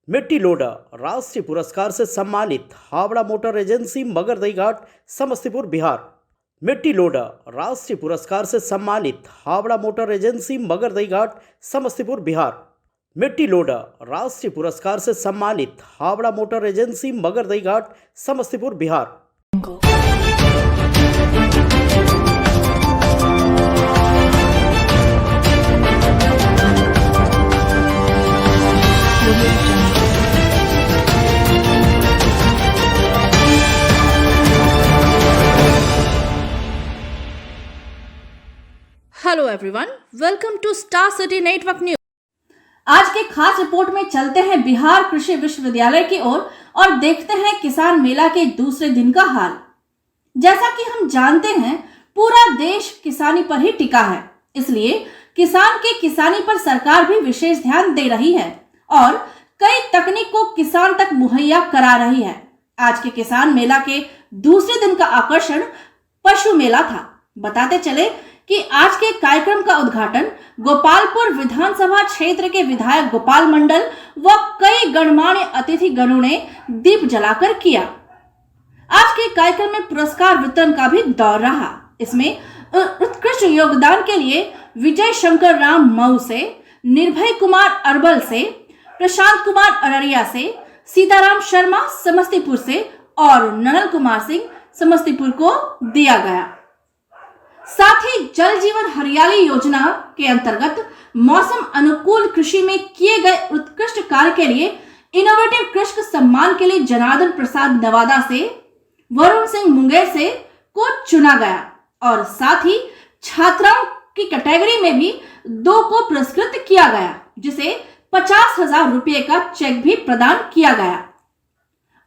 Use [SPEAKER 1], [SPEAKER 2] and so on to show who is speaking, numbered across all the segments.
[SPEAKER 1] मिट्टी लोडर राष्ट्रीय पुरस्कार से सम्मानित हावड़ा मोटर एजेंसी मगरदही घाट समस्तीपुर बिहार। मिट्टी लोडर राष्ट्रीय पुरस्कार से सम्मानित हावड़ा मोटर एजेंसी मगरदही घाट समस्तीपुर बिहार। मिट्टी लोडर राष्ट्रीय पुरस्कार से सम्मानित Howrah motor agency Magardahi Ghat Samastipur Bihar.
[SPEAKER 2] Hello everyone, welcome to star city network news.
[SPEAKER 3] आज के खास रिपोर्ट में चलते हैं बिहार कृषि विश्वविद्यालय की ओर और देखते हैं किसान मेला के दूसरे दिन का हाल। जैसा कि हम जानते हैं, पूरा देश किसानी पर ही टिका है, इसलिए किसान की किसानी पर सरकार भी विशेष ध्यान दे रही है और कई तकनीक को किसान तक मुहैया करा रही है। आज के किसान मेला के दूसरे दिन का आकर्षण पशु मेला था। बताते चले कि आज के कार्यक्रम का उद्घाटन गोपालपुर विधानसभा क्षेत्र के विधायक गोपाल मंडल व कई गणमान्य अतिथि गणों ने दीप जलाकर किया। आज के कार्यक्रम में पुरस्कार वितरण का भी दौर रहा। इसमें उत्कृष्ट योगदान के लिए विजय शंकर राम मऊ से, निर्भय कुमार अरबल से, प्रशांत कुमार अररिया से, सीताराम शर्मा समस्तीपुर से और ननल कुमार सिंह समस्तीपुर को दिया गया। साथ ही जल जीवन हरियाली योजना के अंतर्गत मौसम अनुकूल कृषि में किए गए उत्कृष्ट कार्य के लिए इनोवेटिव कृषक सम्मान के लिए जनार्दन प्रसाद नवादा से, वरुण सिंह मुंगेर से को चुना गया और साथ ही छात्राओं की कैटेगरी में भी 2 को पुरस्कृत किया गया, जिसे 50,000 रुपये का चेक भी प्रदान किया गया।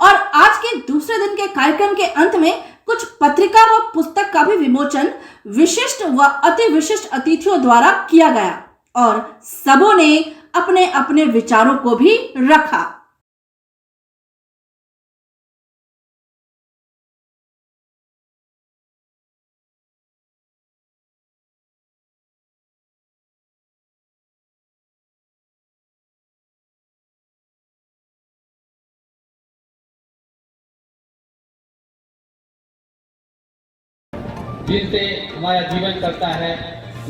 [SPEAKER 3] और आज के दूसरे दिन के कार्यक्रम के अंत में कुछ पत्रिका व पुस्तक का भी विमोचन विशिष्ट व अति विशिष्ट अतिथियों द्वारा किया गया और सबों ने अपने अपने विचारों को भी रखा।
[SPEAKER 4] जिनसे हमारा जीवन चलता है,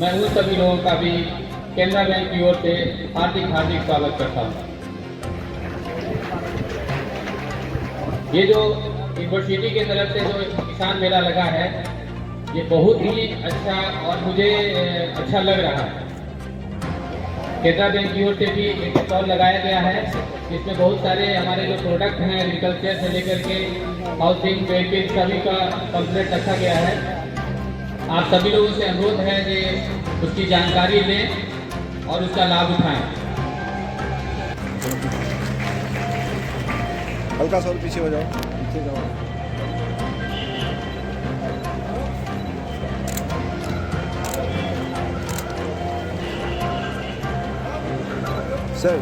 [SPEAKER 4] मैं उन सभी लोगों का भी केनरा बैंक की ओर से हार्दिक स्वागत करता हूँ। ये जो यूनिवर्सिटी की तरफ से जो किसान मेला लगा है, ये बहुत ही अच्छा और मुझे अच्छा लग रहा है। केनरा बैंक की ओर से भी एक स्टॉल लगाया गया है, इसमें बहुत सारे हमारे जो प्रोडक्ट हैं एग्रीकल्चर से लेकर के हाउसिंग वेहिकल सभी का पम्फलेट रखा गया है। आप सभी लोगों से अनुरोध है कि उसकी जानकारी लें और उसका लाभ उठाएं।
[SPEAKER 5] हल्का सा पीछे हो जाओ, पीछे जाओ। सर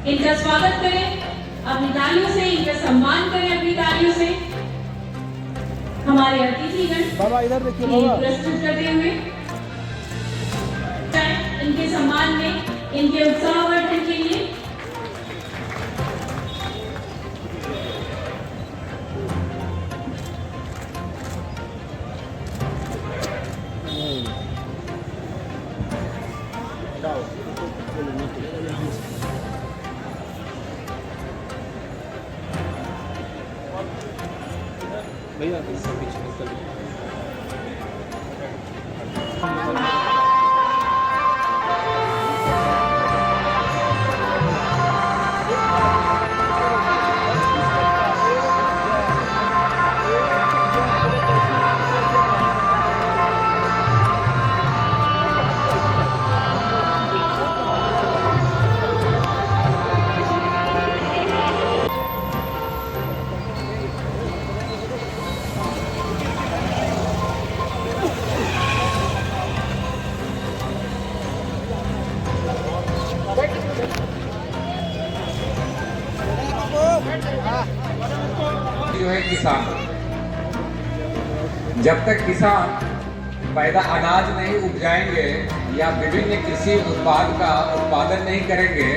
[SPEAKER 6] इनका स्वागत करें, अपनी तालियों से इनका सम्मान करें, अपनी तालियों से हमारे अतिथिगण प्रस्तुत करते हुए इनके सम्मान में, इनके उत्साहवर्धन के लिए
[SPEAKER 5] भैया पीछे चलो।
[SPEAKER 7] जो है किसान, जब तक किसान पैदा अनाज नहीं उपजाएंगे या विभिन्न कृषि उत्पाद का उत्पादन नहीं करेंगे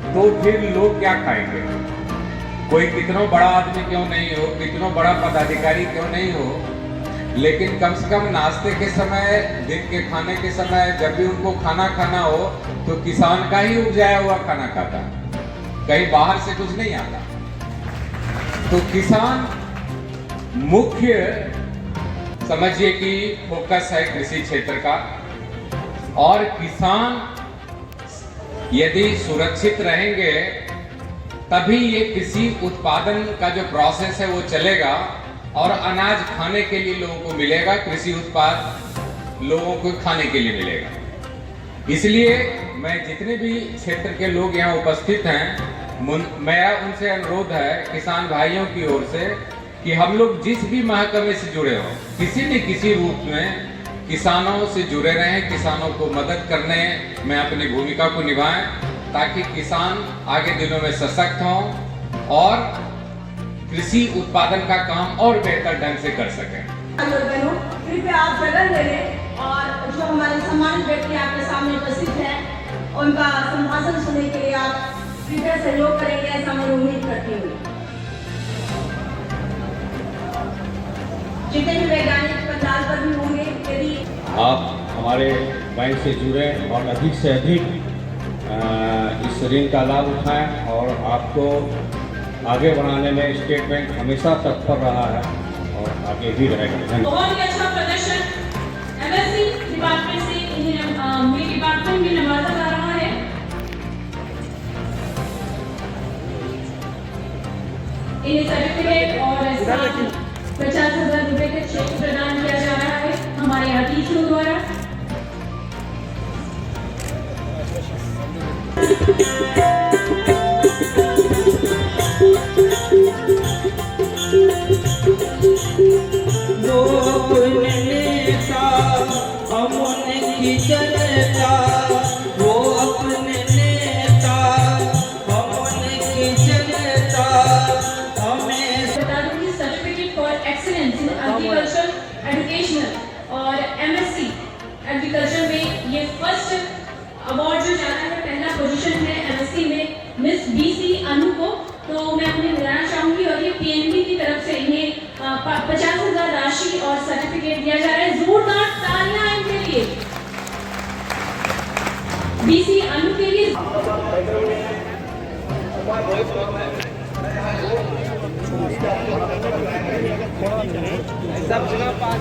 [SPEAKER 7] तो फिर लोग क्या खाएंगे। कोई कितना बड़ा आदमी क्यों नहीं हो, कितना बड़ा पदाधिकारी क्यों नहीं हो, लेकिन कम से कम नाश्ते के समय, दिन के खाने के समय जब भी उनको खाना खाना हो तो किसान का ही उपजाया हुआ खाना खाता, कहीं बाहर से कुछ नहीं आता। तो किसान मुख्य समझिए कि फोकस है कृषि क्षेत्र का, और किसान यदि सुरक्षित रहेंगे तभी ये कृषि उत्पादन का जो प्रोसेस है वो चलेगा और अनाज खाने के लिए लोगों को मिलेगा, कृषि उत्पाद लोगों को खाने के लिए मिलेगा। इसलिए मैं जितने भी क्षेत्र के लोग यहाँ उपस्थित हैं, मेरा उनसे अनुरोध है किसान भाइयों की ओर से कि हम लोग जिस भी महकमे से जुड़े हों, किसी न किसी रूप में किसानों से जुड़े रहें, किसानों को मदद करने में अपनी भूमिका को निभाएं ताकि किसान आगे दिनों में सशक्त हों और कृषि उत्पादन का काम और बेहतर ढंग से कर सकें।
[SPEAKER 6] कृपया आप जगह ले लें और जो हमारे सम्मानित व्यक्ति आपके सामने उपस्थित हैं उनका संभाषण सुनने के लिए आप कृपया सहयोग करेंगे, ऐसा मैं उम्मीद करती हूँ। जितने भी वैज्ञानिक पंडाल पर भी होंगे, यदि
[SPEAKER 8] आप हमारे बैंक से जुड़े और अधिक से अधिक इस ऋण का लाभ उठाएं और आपको आगे बढ़ाने में स्टेट बैंक हमेशा तत्पर रहा है और आगे भी रहेगा।
[SPEAKER 6] बहुत ही अच्छा प्रदर्शन एमएससी डिपार्टमेंट से मेरे डिपार्टमेंट में नवाजा जा रहा है। इन्हें सर्टिफिकेट और 50,000 रुपए का चेक प्रदान किया जा रहा है हमारे अतिथियों द्वारा। और एमएससी एग्रीकल्चर में ये फर्स्ट अवार्ड जो जा रहा है, पहला पोजीशन है एमएससी में मिस बीसी अनु को, तो मैं उन्हें बुलाना चाहूंगी और ये पीएनबी की तरफ से इन्हें 50,000 राशि और सर्टिफिकेट दिया जा रहा है। जोरदार तालियां इनके लिए, बीसी अनु के लिए।
[SPEAKER 5] सब जगह पास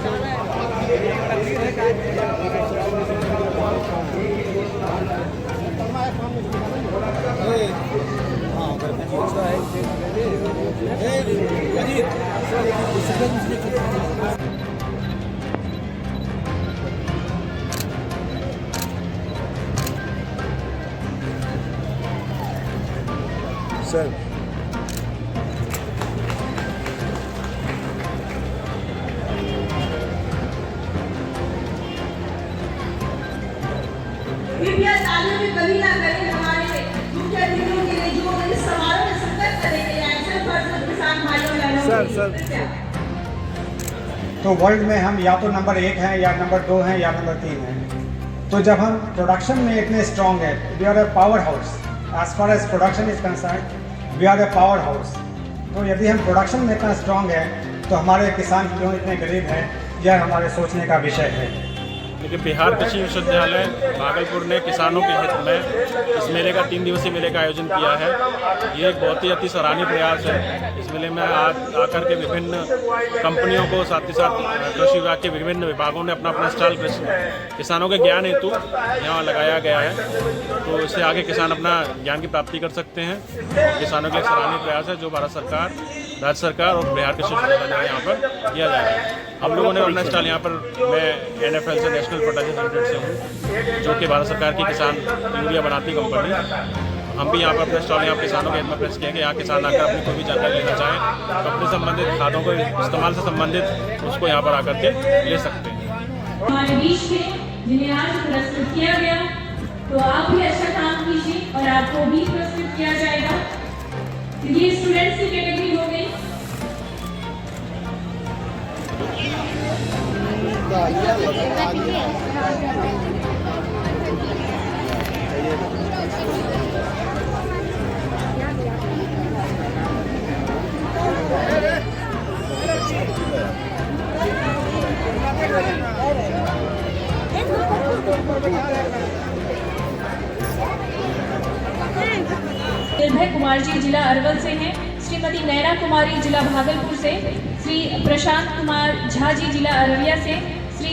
[SPEAKER 5] सर
[SPEAKER 6] कृपया तालियों में कमी ना करें हमारे मुख्य अतिथियों के लिए जो इस समारोह में शिरकत करेंगे, ऐसे फर्ज किसान भाइयों बहनों।
[SPEAKER 9] तो वर्ल्ड में हम या तो नंबर 1 हैं या नंबर 2 हैं या नंबर 3 हैं। तो जब हम प्रोडक्शन में इतने स्ट्रॉन्ग हैं, we are a power house. As far as production is concern we are a power house. तो यदि हम प्रोडक्शन में इतना स्ट्रॉन्ग है तो हमारे किसान क्यों इतने गरीब हैं, यह हमारे सोचने का विषय है।
[SPEAKER 10] लेकिन बिहार कृषि विश्वविद्यालय भागलपुर ने किसानों के हित में इस मेले का 3 दिवसीय मेले का आयोजन किया है। ये एक बहुत ही अति सराहनीय प्रयास है। इस मेले में आकर के विभिन्न कंपनियों को साथ ही साथ कृषि विभाग के विभिन्न विभागों ने अपना अपना स्टॉल किसानों के ज्ञान हेतु यहाँ लगाया गया है, तो इससे आगे किसान अपना ज्ञान की प्राप्ति कर सकते हैं। और किसानों के लिए सराहनीय प्रयास है जो भारत सरकार, राज्य सरकार और बिहार कृषि विश्वविद्यालय यहाँ पर किया जा रहा है। हम लोगों ने अपना स्टॉल यहाँ पर, मैं NFL से नेशनल फर्टिलाइजर लिमिटेड से हूँ, जो कि भारत सरकार की किसान यूरिया बनाती कंपनी। हम भी यहाँ पर अपना स्टॉल यहाँ किसानों के हित में प्रेस किया कि यहाँ किसान आकर अपनी कोई भी जानकारी लेना चाहें, कंपनी संबंधित खादों को इस्तेमाल से संबंधित उसको यहाँ पर आकर के ले सकते हैं।
[SPEAKER 6] हमारे बीच के जिन्हें आज पुरस्कृत किया गया, तो आप भी अच्छा काम कीजिए और आपको भी पुरस्कृत किया जाएगा। ये स्टूडेंट्स की कैटेगरी हो गई। निर्भय कुमार जी जिला अरवल से हैं, श्रीमती नैना कुमारी जिला भागलपुर से, श्री प्रशांत कुमार झा जी जिला अररिया से, श्री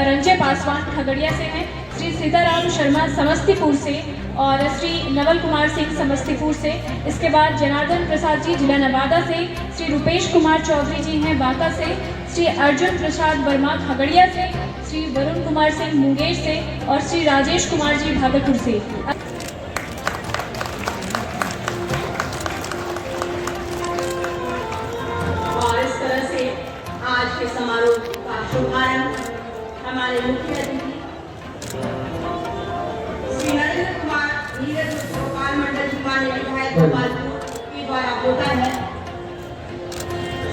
[SPEAKER 6] रंजय पासवान खगड़िया से हैं, श्री सीताराम शर्मा समस्तीपुर से और श्री नवल कुमार सिंह समस्तीपुर से। इसके बाद जनार्दन प्रसाद जी जिला नवादा से, श्री रुपेश कुमार चौधरी जी हैं बांका से, श्री अर्जुन प्रसाद वर्मा खगड़िया से, श्री वरुण कुमार सिंह मुंगेर से और श्री राजेश कुमार जी भागलपुर से।
[SPEAKER 11] और इस तरह से आज के समारोह का शुभारंभ हमारे मुख्य अतिथि श्री नरेंद्र कुमार नीरज गोपाल मंडल जी माननीय विधायक गोपालपुर के द्वारा होता है।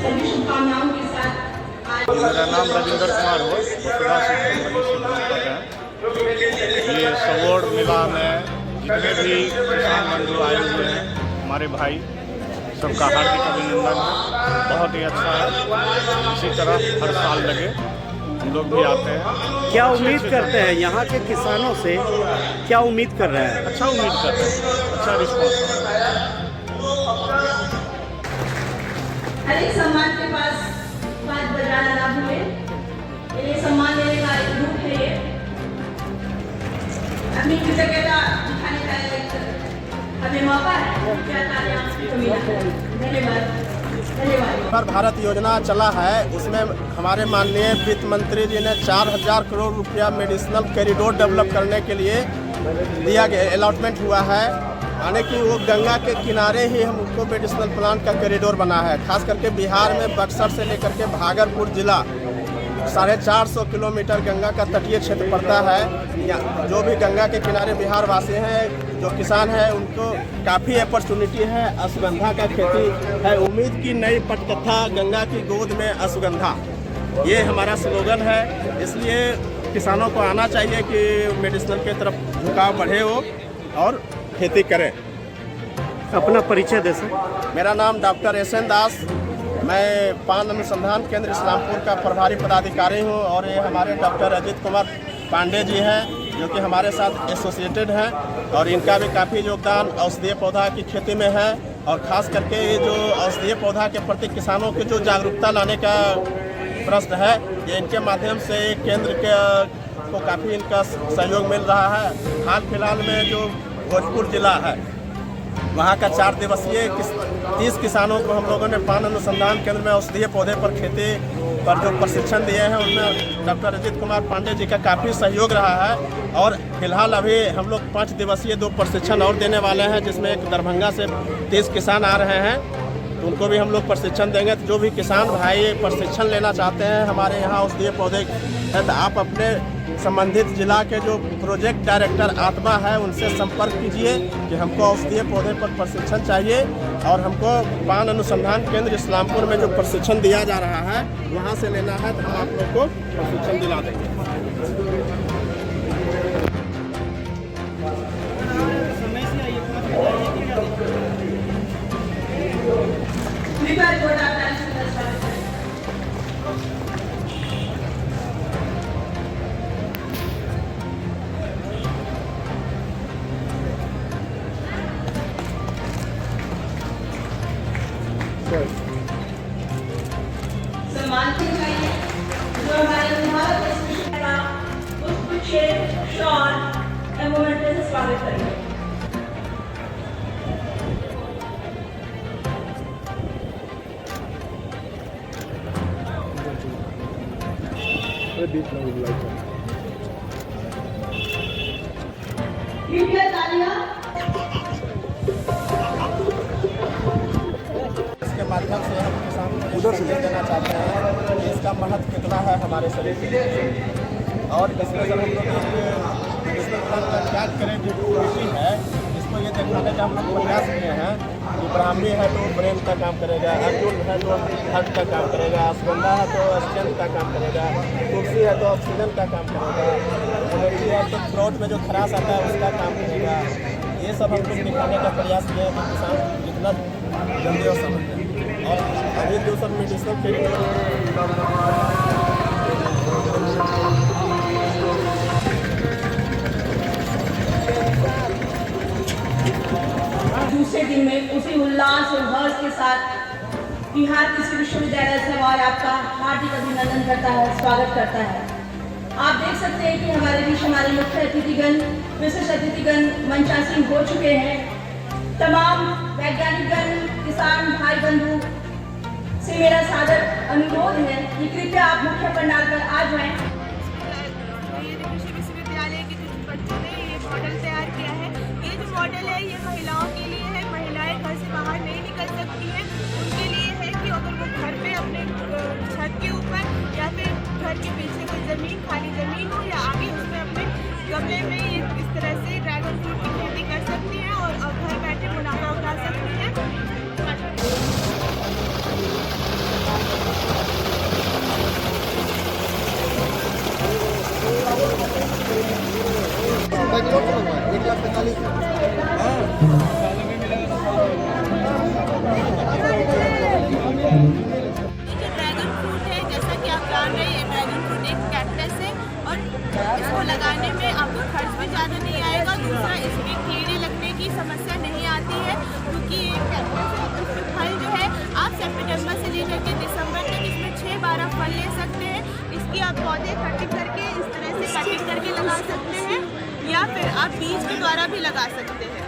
[SPEAKER 11] सभी शुभकामनाओं के साथ
[SPEAKER 5] मेरा नाम राजेंद्र कुमार हो, ये सवोड़ मेला में जितने भी किसान बंधु आए हुए हैं, हमारे भाई, सबका हार्दिक अभिनंदन है। बहुत ही अच्छा है। इसी तरह हर साल लगे, हम लोग भी आते हैं।
[SPEAKER 1] क्या उम्मीद करते हैं यहाँ के किसानों से, क्या उम्मीद कर रहे हैं?
[SPEAKER 5] अच्छा उम्मीद करते हैं, अच्छा रिस्पॉन्स।
[SPEAKER 11] हर एक सम्मान के पास बात बजाना ना भूले। ये सम्मान लेने का एक रूप है। ये अपनी कृतज्ञता दिखाने का एक हमें मौका है। धन्यवाद।
[SPEAKER 12] भारत योजना चला है, उसमें हमारे माननीय वित्त मंत्री जी ने 4000 करोड़ रुपया मेडिसिनल कॉरिडोर डेवलप करने के लिए दिया गया, अलॉटमेंट हुआ है। यानी कि वो गंगा के किनारे ही हमको मेडिसिनल प्लांट का कॉरिडोर बना है। खास करके बिहार में बक्सर से लेकर के भागलपुर जिला 450 किलोमीटर गंगा का तटीय क्षेत्र पड़ता है। जो भी गंगा के किनारे बिहार वासी हैं, जो किसान हैं, उनको काफ़ी अपॉर्चुनिटी है। अश्वगंधा का खेती है। उम्मीद की नई पटकथा, गंगा की गोद में अश्वगंधा, ये हमारा स्लोगन है। इसलिए किसानों को आना चाहिए कि मेडिसिनल की तरफ झुकाव बढ़े हो और खेती करें।
[SPEAKER 1] अपना परिचय दे सर।
[SPEAKER 12] मेरा नाम डॉक्टर एसएन दास, मैं पान अनुसंधान केंद्र इस्लामपुर का प्रभारी पदाधिकारी हूं और ये हमारे डॉक्टर अजीत कुमार पांडे जी हैं, जो कि हमारे साथ एसोसिएटेड हैं और इनका भी काफ़ी योगदान औषधीय पौधा की खेती में है। और ख़ास करके ये जो औषधीय पौधा के प्रति किसानों की जो जागरूकता लाने का प्रश्न है, ये इनके माध्यम से केंद्र के को काफ़ी इनका सहयोग मिल रहा है। हाल फिलहाल में जो भोजपुर जिला है, वहाँ का 4 दिवसीय 30 किसानों को हम लोगों ने पान अनुसंधान केंद्र में औषधीय पौधे पर खेती पर जो प्रशिक्षण दिए हैं, उनमें डॉक्टर अजीत कुमार पांडे जी का काफ़ी सहयोग रहा है। और फिलहाल अभी हम लोग 5 दिवसीय 2 प्रशिक्षण और देने वाले हैं, जिसमें एक दरभंगा से 30 किसान आ रहे हैं, तो उनको भी हम लोग प्रशिक्षण देंगे। तो जो भी किसान भाई प्रशिक्षण लेना चाहते हैं हमारे यहाँ औषधीय पौधे है, तो आप अपने संबंधित जिला के जो प्रोजेक्ट डायरेक्टर आत्मा है, उनसे संपर्क कीजिए कि हमको औषधीय पौधे पर प्रशिक्षण चाहिए और हमको पान अनुसंधान केंद्र इस्लामपुर में जो प्रशिक्षण दिया जा रहा है, वहाँ से लेना है, तो हम आप लोग को प्रशिक्षण दिला देंगे।
[SPEAKER 11] सम्मान के चाहिए जो हमारे भारत देश में का पुष्पगुच्छे शॉल एमोमेंट से स्वागत करेंगे। कृपया तालियां।
[SPEAKER 12] इसके माध्यम से हम किसान को संदेश देना चाहते हैं कि इसका महत्व कितना है हमारे शरीर के लिए। और इसमें जब हम लोग क्या करें जो कृषि है इसको ये दिखाने का हम लोग प्रयास किए हैं कि ब्राह्मी है तो ब्रेन का काम करेगा, अर्जुन है तो हार्ट का काम करेगा, अश्वगंधा है तो स्ट्रेंथ का काम करेगा, तुलसी है तो ऑक्सीजन का काम करेगा, तुलसी है तो थ्रोट में जो खराश आता है उसका काम करेगा। ये सब हम लोग दिखाने का प्रयास किए हैं कि किसान जितना जल्दी और समझ और अभी जो सब मेडिसिन के
[SPEAKER 11] दूसरे दिन में उसी उल्लास और हर्ष के साथ बिहार कृषि विश्वविद्यालय से और आपका हार्दिक अभिनंदन करता है, स्वागत करता है। आप देख सकते हैं कि हमारे बीच हमारे मुख्य अतिथिगण, विशिष्ट अतिथिगण मंचासीन हो चुके हैं। तमाम वैज्ञानिकगण, किसान भाई बंधु से मेरा सादर अनुरोध है कि कृपया आप मुख्य पंडाल पर आ जाएं।
[SPEAKER 13] कृषि विश्वविद्यालय के कुछ बच्चों ने ये मॉडल तैयार किया है। ये जो मॉडल है ये महिलाओं के लिए है। महिलाएं घर से बाहर नहीं निकल सकती हैं, उनके लिए है कि अगर वो घर पे अपने छत के ऊपर या फिर घर के पीछे कोई ज़मीन, खाली ज़मीन हो या आगे उसमें अपने गमले में ये इस तरह से ड्रैगन फ्रूट की खेती कर सकती हैं और घर बैठे मुनाफा उठा सकती हैं। ड्रैगन फ्रूट है, जैसा कि आप जान रहे हैं, ड्रैगन फ्रूट एक कैक्टस है और इसको लगाने में आपको खर्च भी ज़्यादा नहीं आएगा। दूसरा, इसमें कीड़े लगने की समस्या नहीं आती है क्योंकि ये कैक्टस है। इसमें फल जो है आप सितंबर से लेकर के दिसंबर तक इसमें 6-12 फल ले सकते हैं। इसकी आप पौधे कटिंग करके इस तरह से कटिंग करके लगा सकते हैं या फिर आप बीज के द्वारा भी लगा सकते हैं।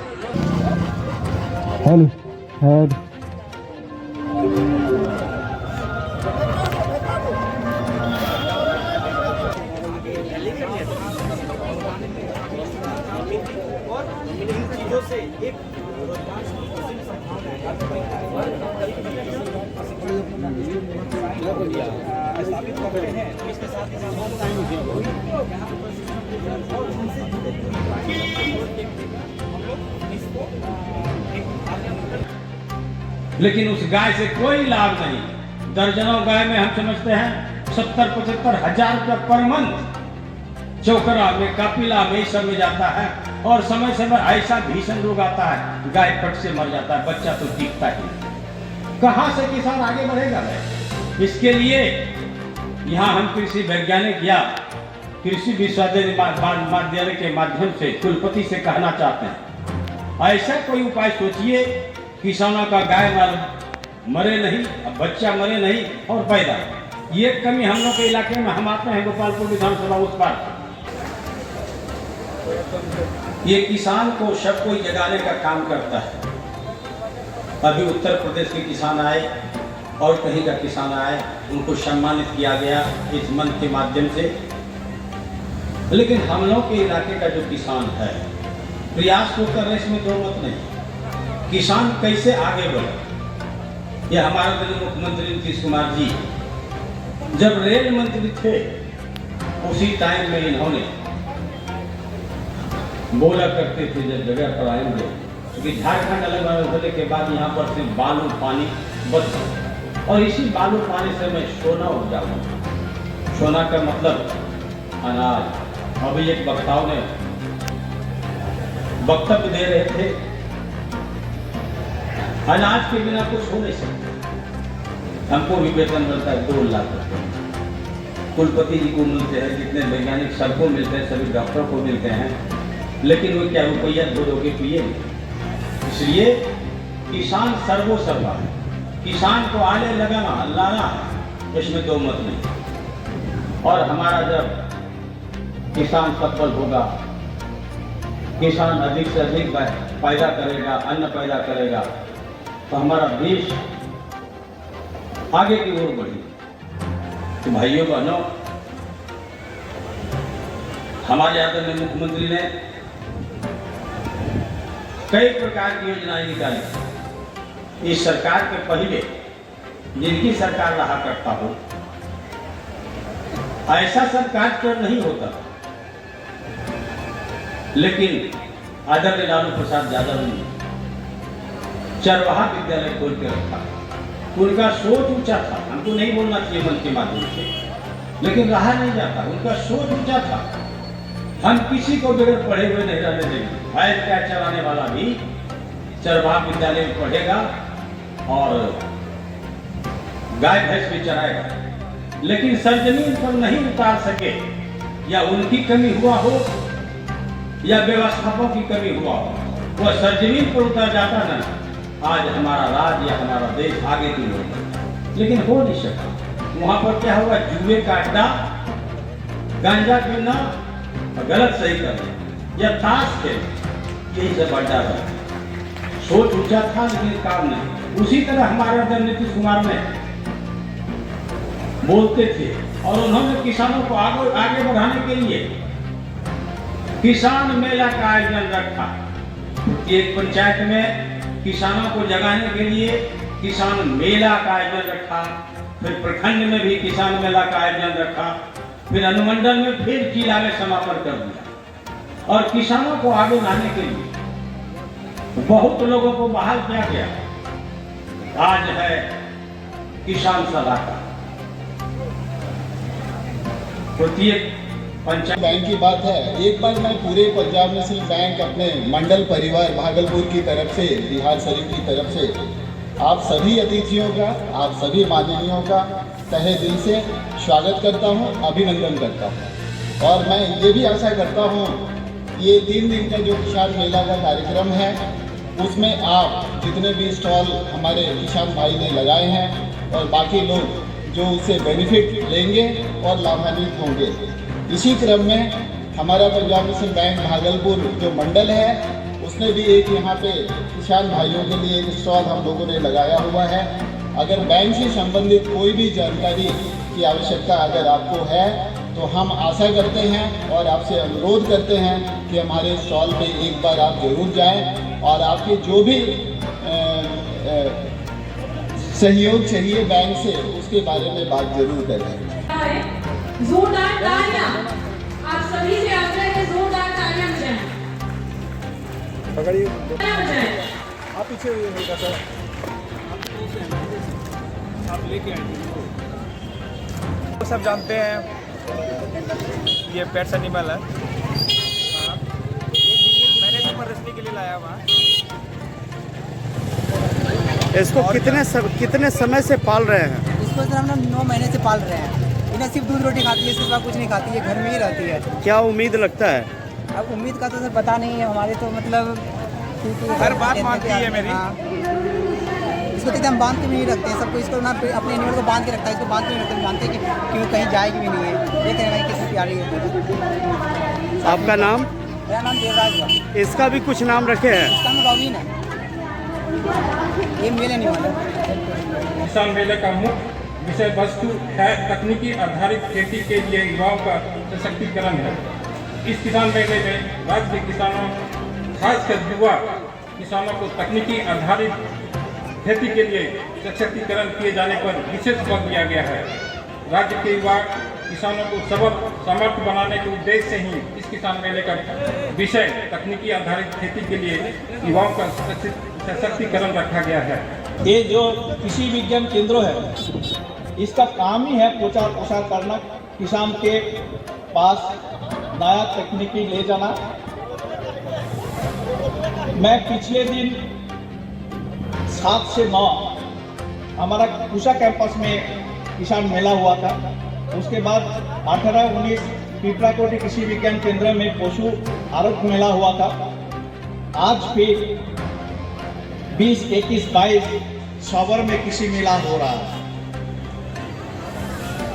[SPEAKER 8] लेकिन उस गाय से कोई लाभ नहीं। दर्जनों गाय में हम समझते हैं 70-75 हजार रुपया पर मंथ चौकरा में, कापिला में, सब में जाता है और समय समय ऐसा भीषण रोग आता है, गाय पट से मर जाता है, बच्चा तो दिखता ही। कहां से किसान आगे बढ़ेगा? इसके लिए यहाँ हम कृषि वैज्ञानिक या कृषि विश्वविद्यालय के माध्यम से कुलपति से कहना चाहते हैं, ऐसा कोई उपाय सोचिए किसानों का गाय माल मरे नहीं, बच्चा मरे नहीं और पैदा। ये कमी हम लोग के इलाके में, हम आते हैं गोपालपुर विधानसभा उस पार, ये किसान को सबको जगाने का काम करता है। अभी उत्तर प्रदेश के किसान आए और कहीं का किसान आए, उनको सम्मानित किया गया इस मंच के माध्यम से। लेकिन हम लोग के इलाके का जो किसान है, प्रयास तो कर रहे, इसमें दो मत नहीं। किसान कैसे आगे बढ़े, यह हमारे दिल्ली मुख्यमंत्री नीतीश कुमार जी जब रेल मंत्री थे उसी टाइम में इन्होंने बोला करते थे जब जगह पर आएंगे, क्योंकि झारखंड अलग होने के बाद यहाँ पर सिर्फ बालू पानी बच, और इसी बालू पानी से मैं सोना उपजाऊंगा। सोना का मतलब अनाज। अभी एक वक्ताओं ने वक्तव्य दे रहे थे, अनाज के बिना कुछ हो नहीं सकता। हमको भी वेतन मिलता है 2 लाख रुपये, कुलपति जी को मिलते हैं, जितने वैज्ञानिक सबको मिलते हैं, सभी डॉक्टरों को मिलते हैं, लेकिन वो क्या रुपया 2 के पिए। इसलिए किसान सर्वो सर्वा है। किसान को आले लगाना लाना, इसमें दो मत नहीं। और हमारा जब किसान सफल होगा, किसान अधिक से अधिक पैदा करेगा, अन्न पैदा करेगा, तो हमारा देश आगे की ओर बढ़ेगा। तो भाइयों बहनों, हमारे आदरणीय मुख्यमंत्री ने कई प्रकार की योजनाएं निकाली। इस सरकार के पहले जिनकी सरकार रहा करता हो, ऐसा सरकार तो नहीं होता, लेकिन आदरणीय लालू प्रसाद यादव ने चरवाहा विद्यालय खोल के रखा। उनका सोच ऊंचा था, हमको नहीं बोलना चाहिए मन के माध्यम से, लेकिन रहा नहीं जाता। उनका सोच ऊंचा था, हम किसी को बगैर पढ़े हुए नहीं रहने देंगे। भैंस का चलाने वाला भी चरवाहा विद्यालय में पढ़ेगा और गाय भैंस भी चराएगा। लेकिन सरजमीन पर नहीं उतार सके, या उनकी कमी हुआ हो या व्यवस्थापकों की कमी हुआ हो, वह सरजमीन पर उतर जाता ना, आज हमारा राज्य या हमारा देश आगे की ओर बढ़ता। लेकिन हो नहीं सका। वहां पर क्या होगा, जुए का अड्डा, गांजा पीना, गलत सही करना या ताश खेल, यही सब अड्डा रहा। सोच ऊंचा था लेकिन काम नहीं। उसी तरह हमारे अंदर नीतीश कुमार ने बोलते थे और उन्होंने किसानों को आगे बढ़ाने के लिए किसान मेला का आयोजन रखा। एक पंचायत में किसानों को जगाने के लिए किसान मेला का आयोजन रखा, फिर प्रखंड में भी किसान मेला का आयोजन रखा, फिर अनुमंडल में फिर जिला में समापन कर दिया। और किसानों को आगे लाने के लिए बहुत लोगों को बहाल किया गया। आज है किसान सलाहकार। प्रत्येक पंचायत
[SPEAKER 14] बैंक की बात है। एक बार मैं पूरे पंजाब नेशनल बैंक अपने मंडल परिवार भागलपुर की तरफ से, बिहार शरीफ की तरफ से आप सभी अतिथियों का, आप सभी माननीयों का तहे दिल से स्वागत करता हूं, अभिनंदन करता हूं। और मैं ये भी आशा करता हूं ये 3 दिन का जो किसान मेला का कार्यक्रम है, उसमें आप जितने भी स्टॉल हमारे किसान भाई ने लगाए हैं और बाकी लोग जो उससे बेनिफिट लेंगे और लाभान्वित होंगे। इसी क्रम में हमारा पंजाब नेशनल बैंक भागलपुर जो मंडल है, उसने भी एक यहाँ पे किसान भाइयों के लिए एक स्टॉल हम लोगों ने लगाया हुआ है। अगर बैंक से संबंधित कोई भी जानकारी की आवश्यकता अगर आपको है, तो हम आशा करते हैं और आपसे अनुरोध करते हैं कि हमारे स्टॉल पे एक बार आप जरूर जाएं और आपके जो भी सहयोग चाहिए बैंक से, उसके बारे में बात जरूर करें।
[SPEAKER 6] जोरदार तालियां आप सभी से आग्रह है, जोरदार तालियां बजाएं।
[SPEAKER 9] पकड़िए,
[SPEAKER 6] बजाएं।
[SPEAKER 9] आप पीछे होगा सर, आप लेके आएंगे।
[SPEAKER 10] तो सब जानते हैं ये पेट्स एनिमल है। मैंने भी प्रदर्शनी के लिए लाया हुआ।
[SPEAKER 1] इसको कितने समय से पाल रहे हैं?
[SPEAKER 15] इसको सर हम 9 महीने से पाल रहे हैं। इन्हें सिर्फ दूध रोटी खाती है, इसके सिवा कुछ नहीं खाती है, घर में ही रहती है।
[SPEAKER 1] क्या उम्मीद लगता है?
[SPEAKER 15] अब उम्मीद का तो सर पता नहीं है हमारे, तो मतलब
[SPEAKER 10] हर बात मानती है मेरी।
[SPEAKER 15] इसको तो एकदम बांध के भी नहीं रखते हैं, सबको इसको ना अपने एनिमल को बांध के रखता है, इसको बांध के नहीं रखते, जानते हैं कि वो कहीं जाएगी भी नहीं है। देख रहे हैं कितनी प्यारी है।
[SPEAKER 1] आपका नाम?
[SPEAKER 15] मेरा नाम देवराज है।
[SPEAKER 1] इसका भी कुछ नाम रखे हैं?
[SPEAKER 15] इसका नाम रॉबिन है। ये मेल एनिमल है।
[SPEAKER 4] किसान मेले का मुख्य विषय वस्तु है तकनीकी आधारित खेती के लिए युवाओं का सशक्तिकरण है। इस किसान मेले में राज्य के किसानों, खासकर युवा किसानों को तकनीकी आधारित खेती के लिए सशक्तिकरण किए जाने पर विशेष बल दिया गया है। राज्य के युवा किसानों को सबल समर्थ बनाने के उद्देश्य से ही इस किसान मेले का विषय तकनीकी आधारित खेती के लिए युवाओं का सशक्तिकरण रखा गया है।
[SPEAKER 16] ये जो कृषि विज्ञान केंद्र है, इसका काम ही है प्रचार प्रसार करना, किसान के पास नया तकनीकी ले जाना। मैं पिछले दिन 7 से 9 हमारा पूसा कैंपस में किसान मेला हुआ था। उसके बाद 18-19 पिपराकोटी कृषि विज्ञान केंद्र में पशु आरोग्य मेला हुआ था। आज फिर 20, 21, 22 सावर में कृषि मेला हो रहा है।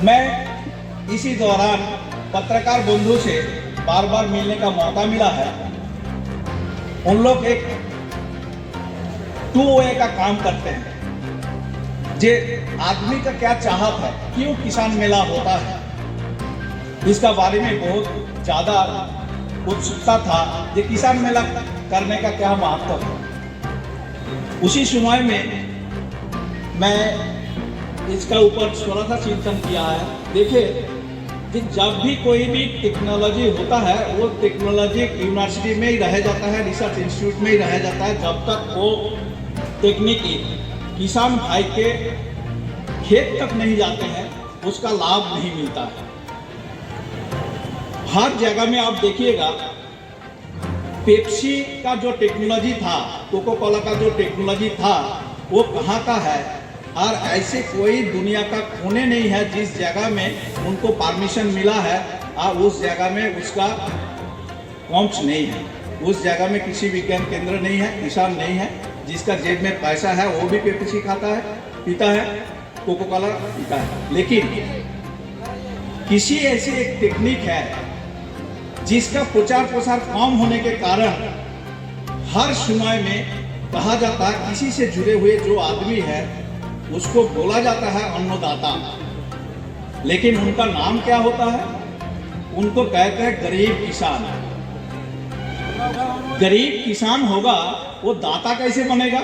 [SPEAKER 16] मैं इसी दौरान पत्रकार बंधु से बार बार मिलने का मौका मिला है। उन लोग एक 2 वे का काम करते हैं। जे आदमी का क्या चाहत है, क्यों किसान मेला होता है, इसका बारे में बहुत ज़्यादा उत्सुकता था कि किसान मेला करने का क्या महत्व है। उसी समय में मैं इसका ऊपर थोड़ा सा चिंतन किया है। देखिए कि जब भी कोई भी टेक्नोलॉजी होता है वो टेक्नोलॉजी यूनिवर्सिटी में ही रह जाता है, रिसर्च इंस्टीट्यूट में ही रह जाता है, जब तक वो टेक्निकी किसान भाई के खेत तक नहीं जाते हैं उसका लाभ नहीं मिलता है। हर जगह में आप देखिएगा पेप्सी का जो टेक्नोलॉजी था, कोको कोला का जो टेक्नोलॉजी था, वो कहाँ का है। और ऐसे कोई दुनिया का कोने नहीं है जिस जगह में उनको परमिशन मिला है और उस जगह में उसका पहुंच नहीं है। उस जगह में कृषि विज्ञान केंद्र नहीं है, किसान नहीं है। जिसका जेब में पैसा है वो भी पेप्सी खाता है, पीता है, कोको कोला पीता है। लेकिन किसी ऐसी एक टेक्निक है जिसका प्रचार प्रसार कम होने के कारण हर समय में कहा जाता है, किसी से जुड़े हुए जो आदमी है उसको बोला जाता है अन्नदाता, लेकिन उनका नाम क्या होता है? उनको कहते हैं गरीब किसान। गरीब किसान होगा वो दाता कैसे बनेगा?